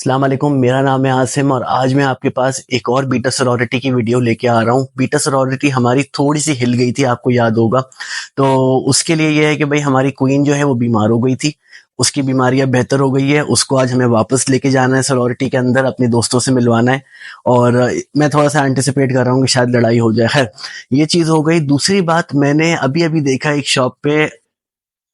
अस्सलाम वालेकुम, मेरा नाम है आसिम और आज मैं आपके पास एक और बीटा सरोरिटी की वीडियो लेके आ रहा हूँ। बीटा सरोरिटी हमारी थोड़ी सी हिल गई थी, आपको याद होगा। तो उसके लिए ये है कि भाई हमारी क्वीन जो है वो बीमार हो गई थी। उसकी बीमारी अब बेहतर हो गई है। उसको आज हमें वापस लेके जाना है सरोरिटी के अंदर, अपने दोस्तों से मिलवाना है। और मैं थोड़ा सा एंटिसिपेट कर रहा हूँ कि शायद लड़ाई हो जाए। खैर, ये चीज़ हो गई। दूसरी बात, मैंने अभी अभी देखा एक शॉप पे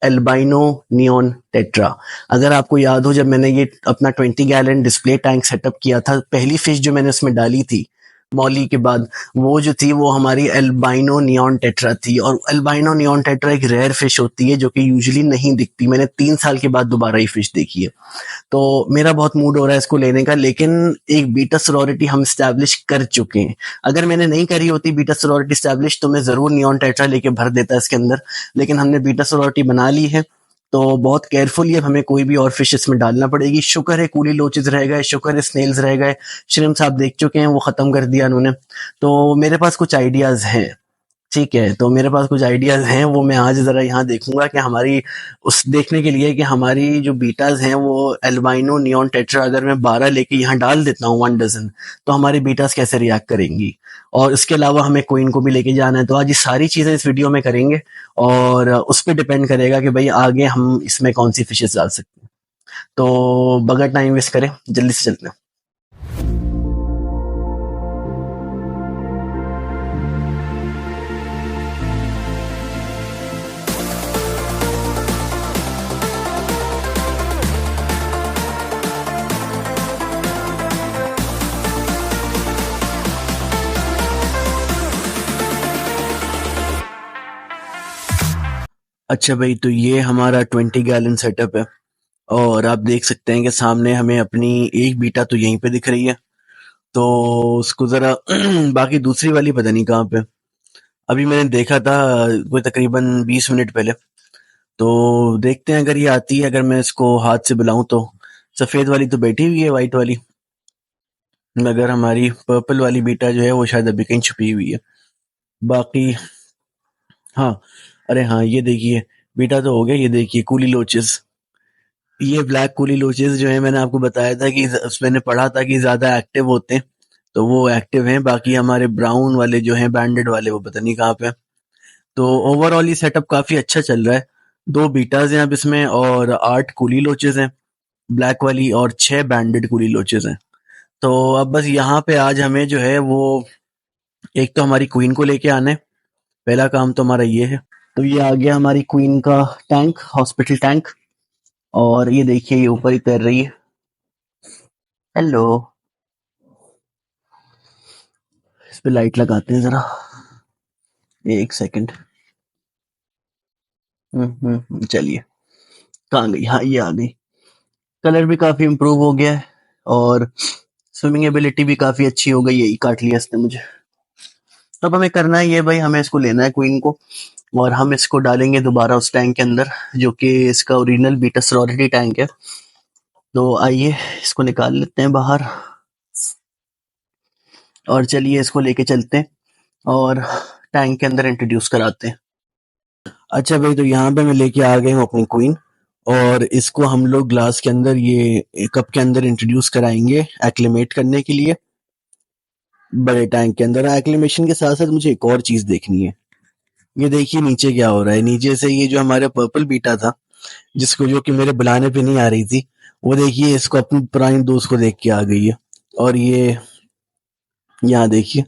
एल्बाइनो नियॉन टेट्रा। अगर आपको याद हो, जब मैंने ये अपना 20 गैलन डिस्प्ले टैंक सेटअप किया था, पहली फिश जो मैंने उसमें डाली थी मौली के बाद, वो जो थी वो हमारी एल्बाइनो नियॉन टेट्रा थी। और एल्बाइनो नियॉन टेट्रा एक रेयर फिश होती है जो कि यूजुअली नहीं दिखती। मैंने 3 साल के बाद दोबारा ये फिश देखी है। तो मेरा बहुत मूड हो रहा है इसको लेने का, लेकिन एक बीटा सरोरिटी हम स्टैब्लिश कर चुके हैं। अगर मैंने नहीं करी होती बीटा सरोरिटी स्टैब्लिश, तो मैं जरूर नियॉन टेट्रा लेके भर देता इसके अंदर। लेकिन हमने बीटा सरोरिटी बना ली है, तो बहुत केयरफुली अब हमें कोई भी और फिश इसमें डालना पड़ेगी। शुक्र है कूली लोचेस रह गए, शुक्र है स्नेल्स रह गए, श्रिम्प्स आप देख चुके हैं, वो खत्म कर दिया उन्होंने। तो मेरे पास कुछ आइडियाज हैं। ठीक है, तो मेरे पास कुछ आइडियाज हैं, वो मैं आज जरा यहाँ देखूंगा कि हमारी उस देखने के लिए कि हमारी जो बीटाज हैं वो एल्बाइनो नियॉन टेट्रा अगर मैं 12 लेके यहाँ डाल देता हूँ 1 डजन, तो हमारी बीटाज कैसे रिएक्ट करेंगी। और इसके अलावा हमें क्वीन को भी लेके जाना है। तो आज ये सारी चीजें इस वीडियो में करेंगे और उस पर डिपेंड करेगा कि भाई आगे हम इसमें कौन सी फिशेज डाल सकते हैं। तो बगैर टाइम वेस्ट करें, जल्दी से चलते हैं। अच्छा भाई, तो ये हमारा 20 गैलन सेटअप है और आप देख सकते हैं कि सामने हमें अपनी एक बीटा तो यहीं पे दिख रही है। तो उसको जरा बाकी दूसरी वाली पता नहीं कहाँ पे। अभी मैंने देखा था कोई तकरीबन 20 मिनट पहले। तो देखते हैं अगर ये आती है, अगर मैं इसको हाथ से बुलाऊं तो। सफेद वाली तो बैठी हुई है, वाइट वाली, मगर हमारी पर्पल वाली बीटा जो है वो शायद अभी कहीं छुपी हुई है। बाकी हाँ, अरे हाँ, ये देखिए बीटा तो हो गया। ये देखिए कूली लोचेस, ये ब्लैक कूली लोचेस जो है, मैंने आपको बताया था कि मैंने पढ़ा था कि ज्यादा एक्टिव होते हैं, तो वो एक्टिव हैं। बाकी हमारे ब्राउन वाले जो हैं, बैंडेड वाले, वो पता नहीं कहाँ पे हैं। तो ओवरऑल ये सेटअप काफी अच्छा चल रहा है। 2 बीटाज हैं अब इसमें और 8 कूली लोचेस हैं ब्लैक वाली, और 6 बैंडेड कूली लोचेस हैं। तो अब बस यहाँ पे आज हमें जो है वो एक तो हमारी क्वीन को लेके आना है। पहला काम तो हमारा ये है। तो ये आ गया हमारी क्वीन का टैंक, हॉस्पिटल टैंक। और ये देखिए ये ऊपर ही तैर रही है। हेलो, इस पे लाइट लगाते हैं जरा, एक सेकंड। चलिए, कहाँ गई? हाँ, ये आ गई। कलर भी काफी इम्प्रूव हो गया है और स्विमिंग एबिलिटी भी काफी अच्छी हो गई है। यही काट लिया इसने मुझे। तो अब हमें करना है ये भाई, हमें इसको लेना है क्वीन को और हम इसको डालेंगे दोबारा उस टैंक के अंदर जो कि इसका ओरिजिनल बीटा सरोरिटी टैंक है। तो आइए इसको निकाल लेते हैं बाहर और चलिए इसको लेके चलते हैं और टैंक के अंदर इंट्रोड्यूस कराते हैं। अच्छा भाई, तो यहाँ पे मैं लेके आ गई हूँ अपनी क्वीन और इसको हम लोग ग्लास के अंदर, ये कप के अंदर इंट्रोड्यूस कराएंगे एक्लिमेट करने के लिए बड़े टैंक के अंदर। एक्लिमेशन के साथ साथ मुझे एक और चीज देखनी है। ये देखिए नीचे क्या हो रहा है। नीचे से ये जो हमारा पर्पल बीटा था, जिसको जो कि मेरे बुलाने पे नहीं आ रही थी, वो देखिए इसको अपनी पुरानी दोस्त को देख के आ गई है। और ये यहाँ देखिए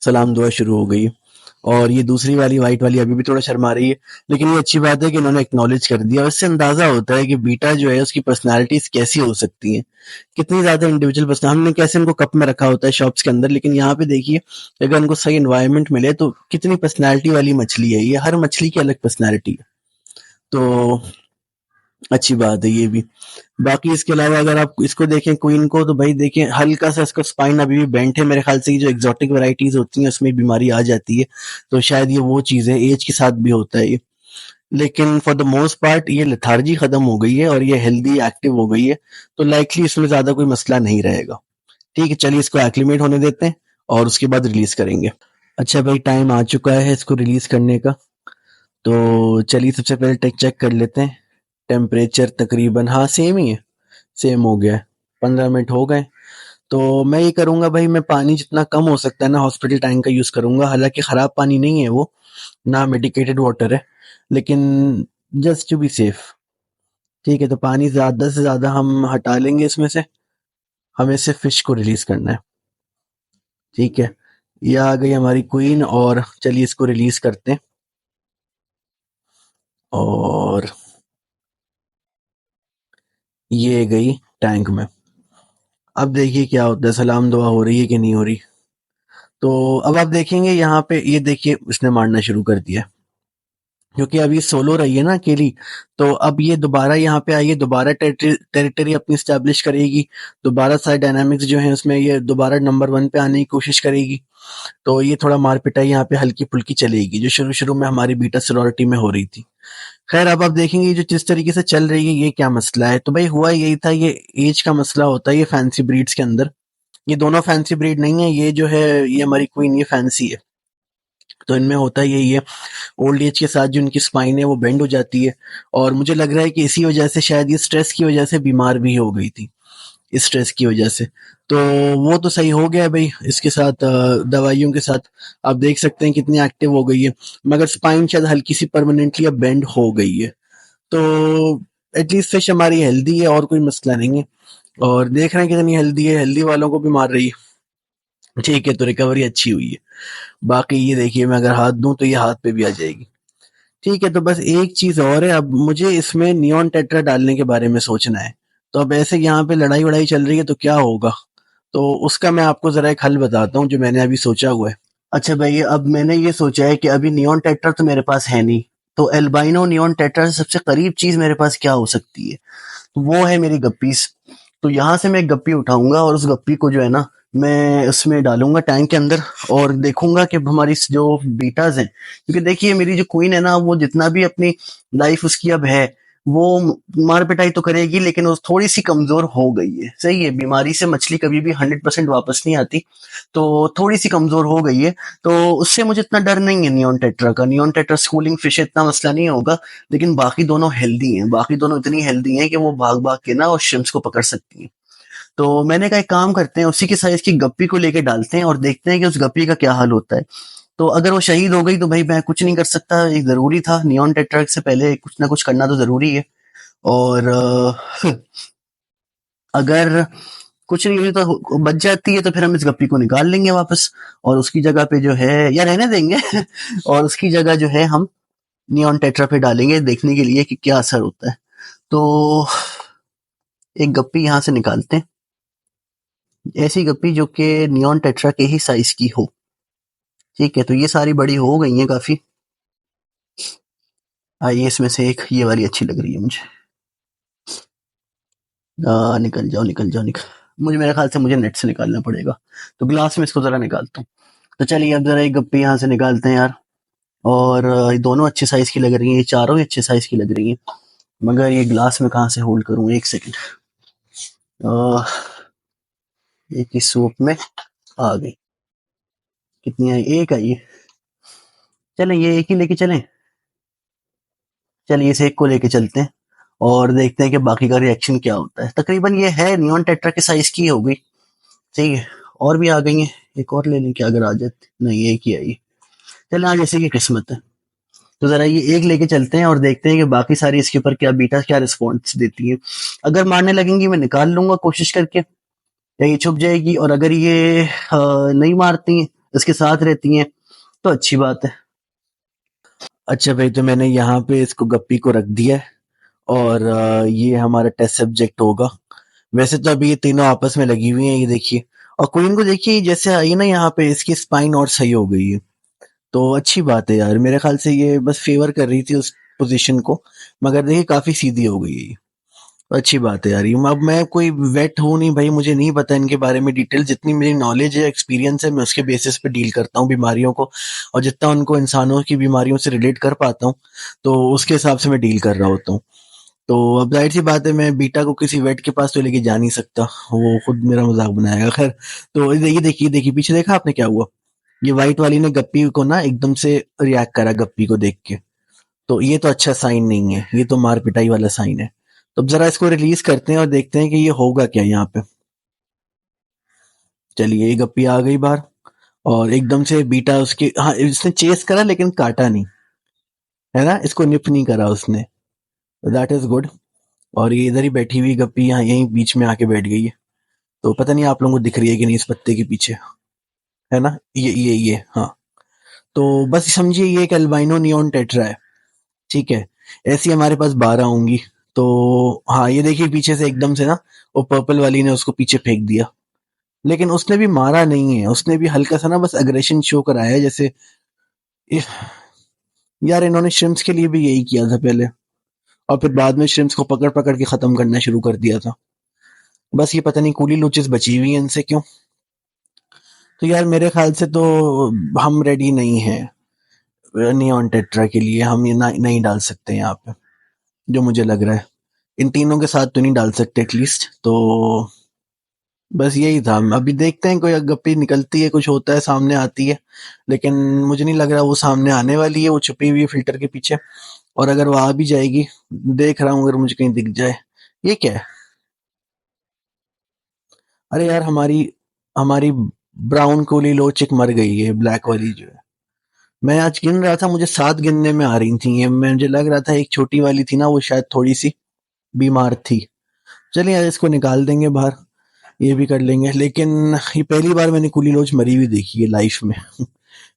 सलाम दुआ शुरू हो गई है। और ये दूसरी वाली वाइट वाली अभी भी थोड़ा शर्मा रही है, लेकिन ये अच्छी बात है कि इन्होंने एक्नॉलेज कर दिया। इससे अंदाजा होता है कि बीटा जो है उसकी पर्सनालिटीज कैसी हो सकती हैं, कितनी ज्यादा इंडिविजुअल पर्सन। हमने कैसे इनको कप में रखा होता है शॉप्स के अंदर, लेकिन यहाँ पे देखिए अगर इनको सही एनवायरनमेंट मिले तो कितनी पर्सनैलिटी वाली मछली है ये। हर मछली की अलग पर्सनैलिटी है, तो अच्छी बात है ये भी। बाकी इसके अलावा अगर आप इसको देखें क्वीन को, तो भाई देखें हल्का सा इसका स्पाइन अभी भी बेंट है। मेरे ख्याल से ये जो एग्जॉटिक वैरायटीज होती हैं उसमें बीमारी आ जाती है, तो शायद ये वो चीज है, एज के साथ भी होता है ये। लेकिन फॉर द मोस्ट पार्ट ये लेथार्जी खत्म हो गई है और ये हेल्दी एक्टिव हो गई है, तो लाइकली इसमें ज्यादा कोई मसला नहीं रहेगा। ठीक है, चलिए इसको एक्लिमेट होने देते हैं और उसके बाद रिलीज करेंगे। अच्छा भाई, टाइम आ चुका है इसको रिलीज करने का। तो चलिए सबसे पहले टेक चेक कर लेते हैं। टेम्परेचर तकरीबन हाँ सेम ही है, सेम हो गया है। 15 मिनट हो गए। तो मैं ये करूंगा भाई, मैं पानी जितना कम हो सकता है ना हॉस्पिटल टैंक का यूज करूंगा। हालांकि खराब पानी नहीं है वो, ना मेडिकेटेड वाटर है, लेकिन जस्ट टू बी सेफ। ठीक है, तो पानी ज्यादा से ज्यादा हम हटा लेंगे इसमें से। हमें सिर्फ फिश को रिलीज करना है। ठीक है, ये आ गई हमारी क्वीन, और चलिए इसको रिलीज करते हैं। और ये गई टैंक में। अब देखिए क्या होता है, सलाम दुआ हो रही है कि नहीं हो रही। तो अब आप देखेंगे यहाँ पे, ये देखिए इसने मारना शुरू कर दिया, क्योंकि अब ये सोलो रही है ना अकेली। तो अब ये दोबारा यहाँ पे आई है, दोबारा टेरिटरी अपनी स्टैब्लिश करेगी। दोबारा सारे डायनामिक्स जो है उसमें ये दोबारा नंबर 1 पे आने की कोशिश करेगी। तो ये थोड़ा मार पिटाई यहाँ पे हल्की फुल्की चलेगी, जो शुरू शुरू में हमारी बीटा सोरोरिटी में हो रही थी। खैर, अब आप देखेंगे जो जिस तरीके से चल रही है, ये क्या मसला है। तो भाई हुआ यही था, ये एज का मसला होता है ये फैंसी ब्रीड्स के अंदर। ये दोनों फैंसी ब्रीड नहीं है, ये जो है ये हमारी क्वीन ये फैंसी है। तो इनमें होता यही है, ओल्ड एज के साथ जो इनकी स्पाइन है वो बेंड हो जाती है। और मुझे लग रहा है कि इसी वजह से, शायद ये स्ट्रेस की वजह से बीमार भी हो गई थी, इस स्ट्रेस की वजह से। तो वो तो सही हो गया है भाई, इसके साथ दवाइयों के साथ आप देख सकते हैं कितनी एक्टिव हो गई है। मगर स्पाइन शायद हल्की सी परमानेंटली अब बेंड हो गई है। तो एटलीस्ट फिश हमारी हेल्दी है, और कोई मसला नहीं है। और देख रहे हैं कितनी हेल्दी है, हेल्दी वालों को भी मार रही है। ठीक है, तो रिकवरी अच्छी हुई है। बाकी ये देखिए, मैं अगर हाथ दूं तो ये हाथ पे भी आ जाएगी। ठीक है, तो बस एक चीज और है, अब मुझे इसमें नियॉन टेट्रा डालने के बारे में सोचना है। तो अब ऐसे यहाँ पे लड़ाई वड़ाई चल रही है तो क्या होगा, तो उसका मैं आपको जरा एक हल बताता हूँ जो मैंने अभी सोचा हुआ है। अच्छा भाई, अब मैंने ये सोचा है कि अभी नियॉन टेट्रा तो मेरे पास है नहीं, तो एल्बाइनो नियॉन टेट्रा से सबसे करीब चीज मेरे पास क्या हो सकती है, तो वो है मेरी गप्पीज। तो यहाँ से मैं एक गप्पी उठाऊंगा और उस गप्पी को जो है ना, मैं उसमें डालूंगा टैंक के अंदर, और देखूंगा कि हमारी जो बीटाज हैं, क्योंकि देखिए मेरी जो क्वीन है ना, वो जितना भी अपनी लाइफ उसकी अब है, वो मार पिटाई तो करेगी, लेकिन वो थोड़ी सी कमजोर हो गई है। सही है, बीमारी से मछली कभी भी 100% वापस नहीं आती, तो थोड़ी सी कमजोर हो गई है। तो उससे मुझे इतना डर नहीं है नियॉन टेट्रा का। नियॉन टेट्रा स्कूलिंग फिश है, इतना मसला नहीं होगा। लेकिन बाकी दोनों हेल्दी हैं, बाकी दोनों इतनी हेल्दी हैं कि वो भाग भाग के ना और शिम्स को पकड़ सकती हैं। तो मैंने कहा एक काम करते हैं, उसी के साइज की गप्पी को लेके डालते हैं और देखते हैं कि उस गप्पी का क्या हाल होता है। तो अगर वो शहीद हो गई तो भाई मैं कुछ नहीं कर सकता, ये जरूरी था, नियॉन टेट्रा से पहले कुछ ना कुछ करना तो जरूरी है। और अगर कुछ नहीं हुई तो बच जाती है, तो फिर हम इस गप्पी को निकाल लेंगे वापस, और उसकी जगह पे जो है, या रहने देंगे और उसकी जगह जो है हम नियॉन टेट्रा पे डालेंगे, देखने के लिए कि क्या असर होता है। तो एक गप्पी यहाँ से निकालते हैं, ऐसी गप्पी जो कि नियॉन टेट्रा के ही साइज की हो। ठीक है, तो ये सारी बड़ी हो गई हैं काफी। आइए, इसमें से एक ये वाली अच्छी लग रही है मुझे। निकल जाओ निकल जाओ निकल, मुझे मेरे ख्याल से मुझे नेट से निकालना पड़ेगा। तो ग्लास में इसको जरा निकालता हूँ। तो चलिए अब जरा एक गप्पी यहाँ से निकालते हैं यार। और ये दोनों अच्छे साइज की लग रही हैं, ये चारों ही अच्छे साइज की लग रही हैं। मगर ये ग्लास में कहाँ से होल्ड करूँ, एक सेकेंड। एक ही सूप में आ गई। कितनी आई, एक आई है। चलें, ये एक ही लेके चलें। चलिए इस एक को लेके चलते हैं और देखते हैं कि बाकी का रिएक्शन क्या होता है। तकरीबन ये है नियॉन टेट्रा के साइज की हो गई। ठीक है, और भी आ गई हैं, एक और ले लें क्या अगर आ जाती। नहीं, एक ही आई। चल आज ऐसे की किस्मत है। तो जरा ये एक लेके चलते हैं और देखते हैं कि बाकी सारी इसके ऊपर क्या बीटा क्या रिस्पॉन्स देती है। अगर मारने लगेंगी मैं निकाल लूंगा कोशिश करके, या ये छुप जाएगी। और अगर ये नहीं मारती, इसके साथ रहती हैं, तो अच्छी बात है। अच्छा भाई, तो मैंने यहाँ पे इसको गप्पी को रख दिया है, और ये हमारा टेस्ट सब्जेक्ट होगा। वैसे तो अभी ये तीनों आपस में लगी हुई हैं, ये देखिए। और क्वीन को देखिए, जैसे आई ना यहाँ पे, इसकी स्पाइन और सही हो गई है। तो अच्छी बात है यार, मेरे ख्याल से ये बस फेवर कर रही थी उस पोजीशन को। मगर देखिए काफी सीधी हो गई है ये। तो अच्छी बात है यार। ये अब मैं कोई वेट हूँ नहीं भाई, मुझे नहीं पता इनके बारे में डिटेल। जितनी मेरी नॉलेज है, एक्सपीरियंस है, मैं उसके बेसिस पे डील करता हूँ बीमारियों को। और जितना उनको इंसानों की बीमारियों से रिलेट कर पाता हूँ, तो उसके हिसाब से मैं डील कर रहा होता हूँ। तो अब जाहिर सी बात है, मैं बीटा को किसी वेट के पास तो लेके जा नहीं सकता, वो खुद मेरा मजाक बनाएगा। खैर, तो ये देखिए देखिए, पीछे देखा आपने क्या हुआ। ये व्हाइट वाली ने गप्पी को ना एकदम से रिएक्ट करा गप्पी को देख के। तो ये तो अच्छा साइन नहीं है, ये तो मार पिटाई वाला साइन है। तो अब जरा इसको रिलीज करते हैं और देखते हैं कि ये होगा क्या यहाँ पे। चलिए, ये गप्पी आ गई बाहर और एकदम से बीटा उसके, हाँ इसने चेस करा लेकिन काटा नहीं, है ना, इसको निप नहीं करा उसने। That is good. और ये इधर ही बैठी हुई गप्पी यहाँ यहीं बीच में आके बैठ गई है। तो पता नहीं आप लोगों को दिख रही है कि नहीं इस पत्ते के पीछे, है ना, ये हाँ। तो बस समझिए ये एक अल्बाइनो नियॉन टेट्रा है, ठीक है। ऐसी हमारे पास 12 होंगी। तो हाँ, ये देखिए पीछे से एकदम से ना वो पर्पल वाली ने उसको पीछे फेंक दिया, लेकिन उसने भी मारा नहीं है, उसने भी हल्का सा ना बस अग्रेशन शो कराया है जैसे। यार इन्होंने श्रिम्प्स के लिए भी यही किया था पहले, और फिर बाद में श्रिम्प्स को पकड़ पकड़ के खत्म करना शुरू कर दिया था। बस ये पता नहीं कूली लोचेस बची हुई हैं इनसे क्यों। तो यार मेरे ख्याल से तो हम रेडी नहीं है नियॉन टेट्रा के लिए, हम ये नहीं डाल सकते यहाँ पे, जो मुझे लग रहा है। इन तीनों के साथ तो नहीं डाल सकते एटलीस्ट। तो बस यही था, अभी देखते हैं कोई गप्पी निकलती है, कुछ होता है, सामने आती है। लेकिन मुझे नहीं लग रहा वो सामने आने वाली है, वो छुपी हुई है फिल्टर के पीछे। और अगर वो आ भी जाएगी, देख रहा हूँ अगर मुझे कहीं दिख जाए। ये क्या है? अरे यार हमारी हमारी ब्राउन कोली लोचिक मर गई है, ब्लैक वाली जो है। मैं आज गिन रहा था, मुझे 7 गिनने में आ रही थी ये, मुझे लग रहा था एक छोटी वाली थी ना वो शायद थोड़ी सी बीमार थी। चलिए यार इसको निकाल देंगे बाहर, ये भी कर लेंगे। लेकिन ये पहली बार मैंने कुली लोच मरी हुई देखी है लाइफ में।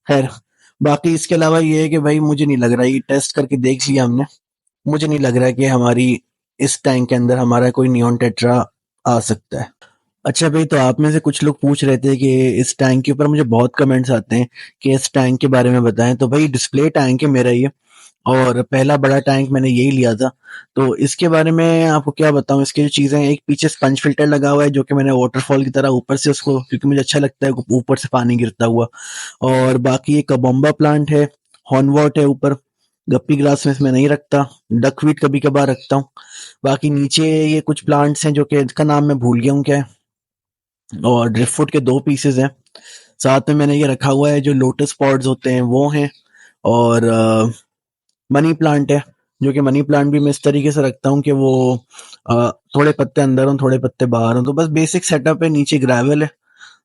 खैर, बाकी इसके अलावा ये है कि भाई मुझे नहीं लग रहा, ये टेस्ट करके देख लिया हमने, मुझे नहीं लग रहा कि हमारी इस टैंक के अंदर हमारा कोई नियॉन टेट्रा आ सकता है। अच्छा भाई, तो आप में से कुछ लोग पूछ रहे थे कि इस टैंक के ऊपर, मुझे बहुत कमेंट्स आते हैं कि इस टैंक के बारे में बताएं। तो भाई डिस्प्ले टैंक है मेरा ये, और पहला बड़ा टैंक मैंने यही लिया था। तो इसके बारे में आपको क्या बताऊं, इसकी जो चीज़ें हैं, एक पीछे स्पंज फिल्टर लगा हुआ है जो कि मैंने वाटरफॉल की तरह ऊपर से उसको, क्योंकि मुझे अच्छा लगता है ऊपर से पानी गिरता हुआ। और बाकी एक कबम्बा प्लांट है, हॉर्नवॉट है ऊपर, गप्पी ग्लास में मैं नहीं रखता, डकवीट कभी कभार रखता हूँ। बाकी नीचे ये कुछ प्लांट्स हैं जो कि इसका नाम मैं भूल गया हूँ क्या है, और ड्रिफ्टवुड के 2 पीसेज हैं। साथ में मैंने ये रखा हुआ है जो लोटस पॉड्स होते हैं वो हैं, और मनी प्लांट है, जो कि मनी प्लांट भी मैं इस तरीके से रखता हूँ कि वो थोड़े पत्ते अंदर हों थोड़े पत्ते बाहर हों। तो बस बेसिक सेटअप है। नीचे ग्रेवल है,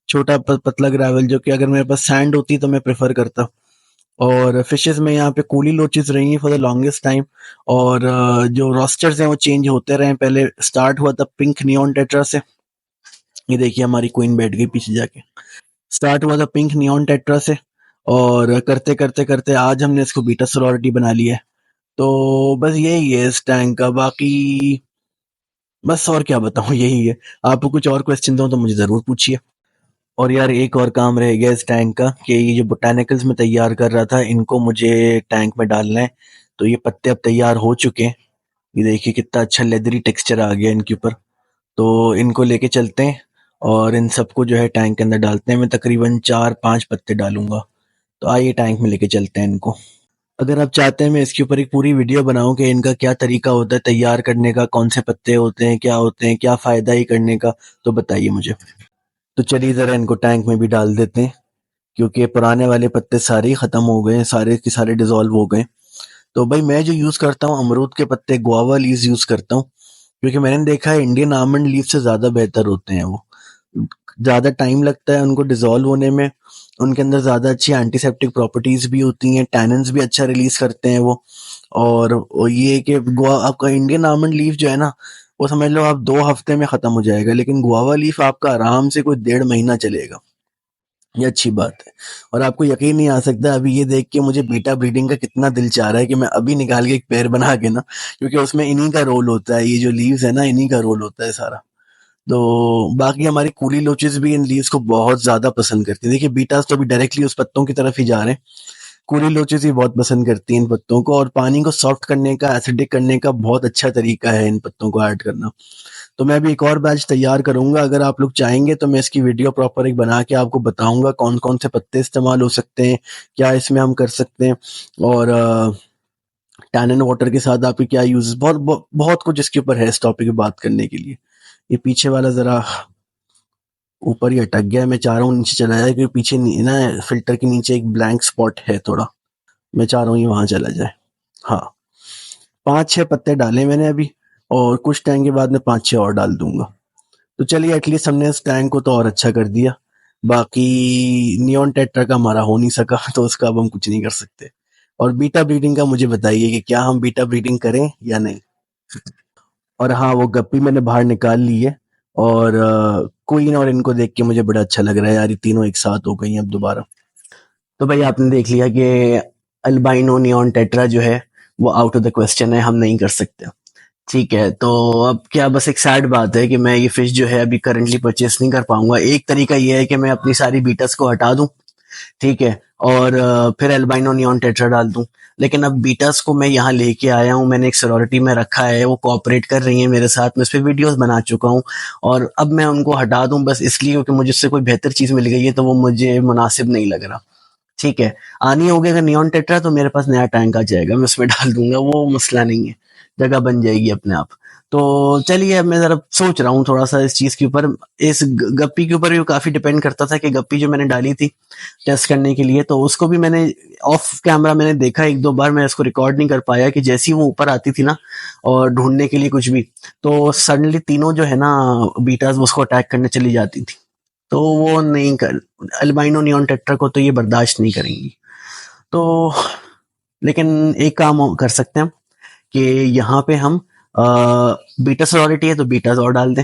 छोटा पतला ग्रेवल, जो कि अगर मेरे पास सैंड होती तो मैं प्रेफर करता। और फिशेस में यहाँ पे कूली लोचेस रही हैं फॉर द लॉन्गेस्ट टाइम। और जो रोस्टर्स हैं वो चेंज होते रहे, पहले स्टार्ट हुआ था पिंक नियॉन टेट्रा से। ये देखिए हमारी क्वीन बैठ गई पीछे जाके। स्टार्ट हुआ था पिंक नियॉन टेट्रा से, और करते करते करते आज हमने इसको बीटा सोरोरिटी बना लिया है। तो बस यही है इस टैंक का। बाकी बस और क्या बताऊं, यही है। आपको कुछ और क्वेश्चन हो तो मुझे जरूर पूछिए। और यार एक और काम रह गया इस टैंक का, कि ये जो बोटानिकल्स में तैयार कर रहा था इनको मुझे टैंक में डालना है। तो ये पत्ते अब तैयार हो चुके हैं, ये देखिए कितना अच्छा लेदरी टेक्सचर आ गया इनके ऊपर। तो इनको लेके चलते हैं और इन सबको जो है टैंक के अंदर डालते हैं। मैं तकरीबन 4-5 पत्ते डालूंगा। तो आइए टैंक में लेके चलते हैं इनको। अगर आप चाहते हैं मैं इसके ऊपर एक पूरी वीडियो बनाऊं कि इनका क्या तरीका होता है तैयार करने का, कौन से पत्ते होते हैं, क्या होते हैं, क्या फायदा ही करने का, तो बताइए मुझे। तो चलिए जरा इनको टैंक में भी डाल देते हैं, क्योंकि पुराने वाले पत्ते सारे ही खत्म हो गए हैं, सारे के सारे डिसॉल्व हो गए। तो भाई मैं जो यूज करता हूँ अमरूद के पत्ते, गुआवा लीव्स यूज करता हूँ, क्योंकि मैंने देखा है इंडियन आमंड लीव से ज्यादा बेहतर होते हैं वो। ज्यादा टाइम लगता है उनको डिसॉल्व होने में, उनके अंदर ज्यादा अच्छी एंटीसेप्टिक प्रॉपर्टीज भी होती हैं, टैनिन्स भी अच्छा रिलीज करते हैं वो। और ये कि आपका इंडियन आमंड लीफ जो है ना, वो समझ लो आप 2 हफ्ते में खत्म हो जाएगा, लेकिन गुआवा लीफ आपका आराम से कोई 1.5 महीना चलेगा। ये अच्छी बात है। और आपको यकीन नहीं आ सकता, अभी ये देख के मुझे बीटा ब्रीडिंग का कितना दिल चाह रहा है कि मैं अभी निकाल के एक पेड़ बना के ना, क्योंकि उसमें इन्हीं का रोल होता है, ये जो लीव्स है ना इन्हीं का रोल होता है सारा। तो बाकी हमारी कूली लोचेस भी इन लीव्स को बहुत ज्यादा पसंद करती है। देखिए बीटास तो अभी डायरेक्टली उस पत्तों की तरफ ही जा रहे हैं, कूली लोचेस भी बहुत पसंद करती हैं इन पत्तों को। और पानी को सॉफ्ट करने का, एसिडिक करने का बहुत अच्छा तरीका है इन पत्तों को ऐड करना। तो मैं अभी एक और बैच तैयार करूंगा, अगर आप लोग चाहेंगे तो मैं इसकी वीडियो प्रॉपर एक बना के आपको बताऊंगा कौन कौन से पत्ते इस्तेमाल हो सकते हैं, क्या इसमें हम कर सकते हैं। और टैनिन वाटर के साथ आपके क्या यूज, बहुत कुछ इसके ऊपर है इस टॉपिक पे बात करने के लिए। ये पीछे वाला जरा ऊपर ही अटक गया है, मैं चाह रहा हूँ नीचे चला जाए, क्योंकि पीछे ना फिल्टर के नीचे एक ब्लैंक स्पॉट है थोड़ा, मैं चाह रहा हूँ ये वहां चला जाए। हाँ, 5-6 पत्ते डाले मैंने अभी, और कुछ टाइम के बाद मैं 5-6 और डाल दूंगा। तो चलिए एटलीस्ट हमने इस टैंक को तो और अच्छा कर दिया। बाकी नियॉन टेट्रा का हमारा हो नहीं सका तो उसका अब हम कुछ नहीं कर सकते। और बीटा ब्रीडिंग का मुझे बताइए कि क्या हम बीटा ब्रीडिंग करें या नहीं। और हाँ, वो गप्पी मैंने बाहर निकाल ली है। और क्वीन और इनको देख के मुझे बड़ा अच्छा लग रहा है यार, ये तीनों एक साथ हो गई हैं अब दोबारा। तो भाई आपने देख लिया कि अल्बाइनो नियॉन टेट्रा जो है वो आउट ऑफ द क्वेश्चन है, हम नहीं कर सकते। ठीक है, तो अब क्या बस एक सैड बात है कि मैं ये फिश जो है अभी करंटली परचेस नहीं कर पाऊंगा। एक तरीका ये है कि मैं अपनी सारी बीटस को हटा दूं, ठीक है, और फिर एल्बाइनो नियॉन टेट्रा डाल दूं। लेकिन अब बीटस को मैं यहाँ लेके आया हूँ, मैंने एक सॉरिटी में रखा है, वो कोऑपरेट कर रही है मेरे साथ, मैं इस पे वीडियोस बना चुका हूँ। और अब मैं उनको हटा दूं बस इसलिए क्योंकि मुझे उससे कोई बेहतर चीज मिल गई है तो वो मुझे मुनासिब नहीं लग रहा। ठीक है, आनी होगी अगर नियॉन टेट्रा तो मेरे पास नया टैंक आ जाएगा, मैं उसमें डाल दूंगा, वो मसला नहीं है, जगह बन जाएगी अपने आप। तो चलिए अब मैं जरा सोच रहा हूँ थोड़ा सा इस चीज के ऊपर, इस गप्पी के ऊपर भी काफी डिपेंड करता था कि गप्पी जो मैंने डाली थी टेस्ट करने के लिए, तो उसको भी मैंने ऑफ कैमरा मैंने देखा एक दो बार, मैं इसको रिकॉर्ड नहीं कर पाया कि जैसी वो ऊपर आती थी ना और ढूंढने के लिए कुछ भी, तो सडनली तीनों जो है ना बीटाज उसको अटैक करने चली जाती थी। तो वो नहीं कर, अल्बाइनो नियॉन टेट्रा को तो ये बर्दाश्त नहीं करेंगी। तो लेकिन एक काम कर सकते हैं हम कि यहाँ पे हम बीटा सॉरिटी है तो बीटाज और डाल दें।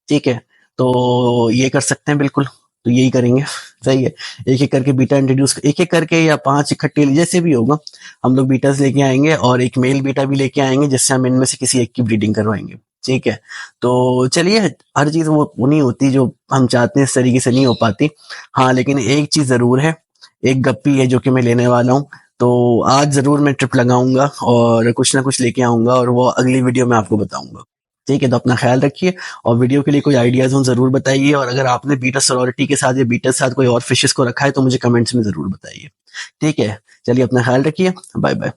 ठीक है, तो ये कर सकते हैं बिल्कुल, तो यही करेंगे। सही है, एक एक करके बीटा इंट्रोड्यूस, एक एक करके या 5 इकट्ठे जैसे भी होगा हम लोग बीटास लेके आएंगे और एक मेल बीटा भी लेके आएंगे जिससे हम इनमें से किसी एक की ब्रीडिंग करवाएंगे। ठीक है, तो चलिए हर चीज वो नहीं होती जो हम चाहते हैं, इस तरीके से नहीं हो पाती। हाँ लेकिन एक चीज जरूर है, एक गप्पी है जो कि मैं लेने वाला हूँ, तो आज जरूर मैं ट्रिप लगाऊंगा और कुछ ना कुछ लेके आऊंगा और वो अगली वीडियो में आपको बताऊंगा। ठीक है, तो अपना ख्याल रखिए और वीडियो के लिए कोई आइडियाज हो जरूर बताइए, और अगर आपने बीटा सॉरिटी के साथ या बीटा के साथ कोई और फिशेस को रखा है तो मुझे कमेंट्स में जरूर बताइए। ठीक है, चलिए अपना ख्याल रखिए, बाय बाय।